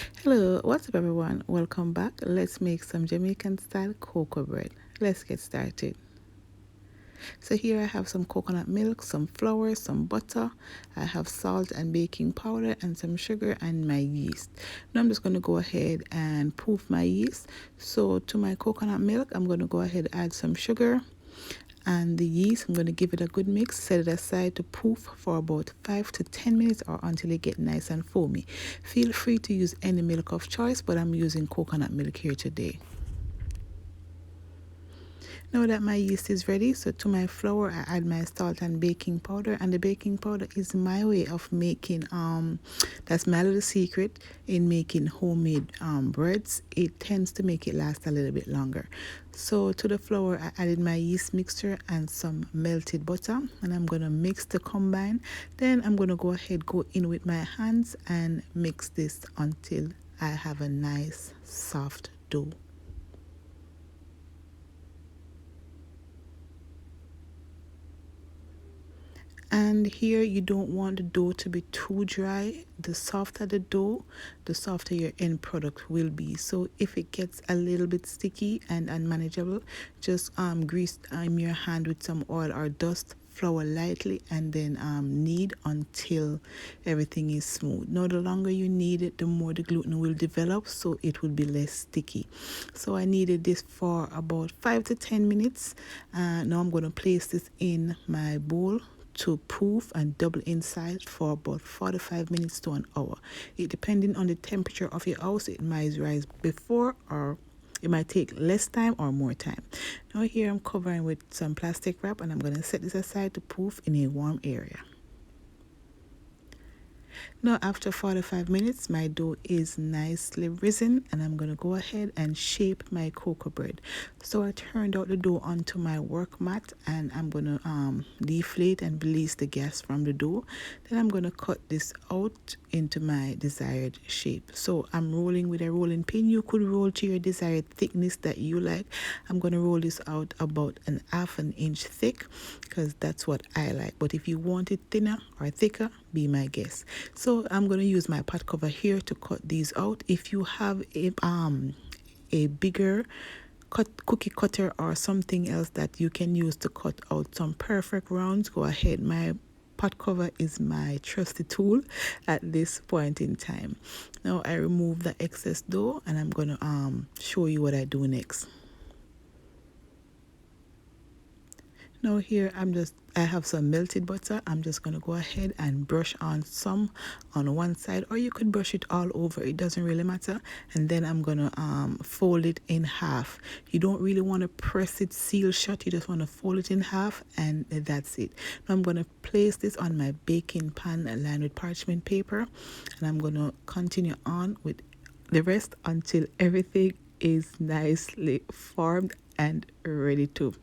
Hello, what's up everyone? Welcome back. Let's make some Jamaican style cocoa bread. Let's get started. So here I have some coconut milk, some flour, some butter. I have salt and baking powder and some sugar and my yeast. Now I'm just going to go ahead and proof my yeast. So to my coconut milk, I'm going to go ahead and add some sugar. And the yeast, I'm going to give it a good mix, set it aside to poof for about 5 to 10 minutes or until it gets nice and foamy. Feel free to use any milk of choice, but I'm using coconut milk here today. Now that my yeast is ready, so to my flour I add my salt and baking powder, and the baking powder is my way of making that's my little secret in making homemade breads. It tends to make it last a little bit longer. So to the flour I added my yeast mixture and some melted butter, and I'm going to mix the combine. Then I'm going to go in with my hands and mix this until I have a nice soft dough. And here you don't want the dough to be too dry. The softer the dough, the softer your end product will be. So if it gets a little bit sticky and unmanageable, just grease your hand with some oil or dust flour lightly, and then knead until everything is smooth. Now the longer you knead it, the more the gluten will develop, so it will be less sticky. So I kneaded this for about 5 to 10 minutes. Now I'm going to place this in my bowl to proof and double inside for about 45 minutes to an hour. It depending on the temperature of your house, it might rise before, or it might take less time or more time. Now here I'm covering with some plastic wrap, and I'm going to set this aside to proof in a warm area. Now after 45 minutes, my dough is nicely risen, and I'm going to go ahead and shape my cocoa bread. So I turned out the dough onto my work mat, and I'm going to deflate and release the gas from the dough. Then I'm going to cut this out into my desired shape. So I'm rolling with a rolling pin. You could roll to your desired thickness that you like. I'm going to roll this out about an half an inch thick because that's what I like. But if you want it thinner or thicker, be my guest. So I'm going to use my pot cover here to cut these out. If you have a bigger cookie cutter or something else that you can use to cut out some perfect rounds, go ahead. My pot cover is my trusty tool at this point in time. Now I remove the excess dough, and I'm going to show you what I do next. Now here I have some melted butter. I'm just going to go ahead and brush on some on one side, or you could brush it all over. It doesn't really matter. And then I'm going to fold it in half. You don't really want to press it seal shut. You just want to fold it in half, and that's it. Now I'm going to place this on my baking pan lined with parchment paper, and I'm going to continue on with the rest until everything is nicely formed and ready to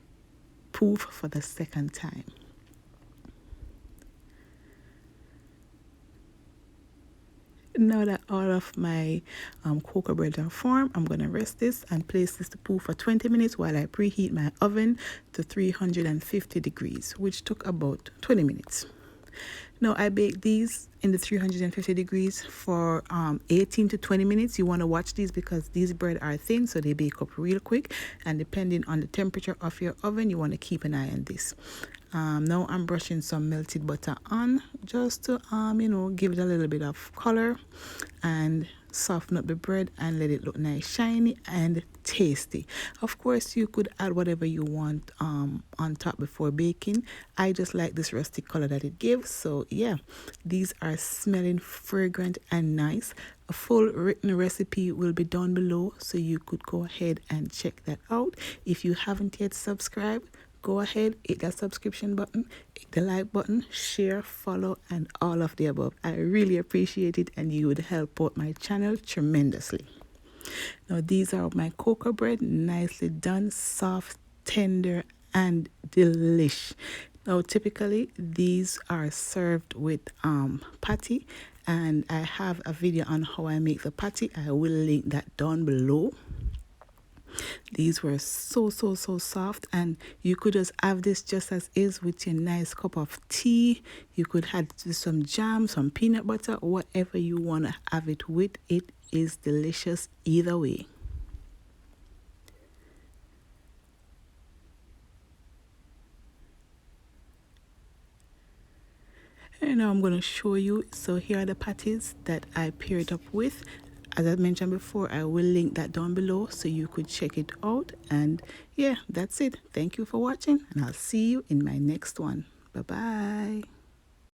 proof for the second time. Now that all of my cocoa breads are formed, I'm going to rest this and place this to proof for 20 minutes while I preheat my oven to 350 degrees, which took about 20 minutes. Now I bake these in the 350 degrees for 18 to 20 minutes. You want to watch these because these bread are thin, so they bake up real quick. And depending on the temperature of your oven, you want to keep an eye on this. Now I'm brushing some melted butter on just to give it a little bit of color and soften up the bread and let it look nice, shiny and tasty. Of course, you could add whatever you want on top before baking. I just like this rustic color that it gives. So yeah, these are smelling fragrant and nice. A full written recipe will be down below, so you could go ahead and check that out. If you haven't yet subscribed, go ahead, hit that subscription button, hit the like button, share, follow, and all of the above. I really appreciate it, and you would help out my channel tremendously. Now these are my cocoa bread, nicely done, soft, tender, and delish. Now typically these are served with patty, and I have a video on how I make the patty. I will link that down below. These were so soft, and you could just have this just as is with your nice cup of tea. You could add some jam, some peanut butter, whatever you want to have it with. It is delicious either way. And now I'm going to show you. So here are the patties that I paired up with. As I mentioned before, I will link that down below so you could check it out. And yeah, that's it. Thank you for watching, and I'll see you in my next one. Bye bye.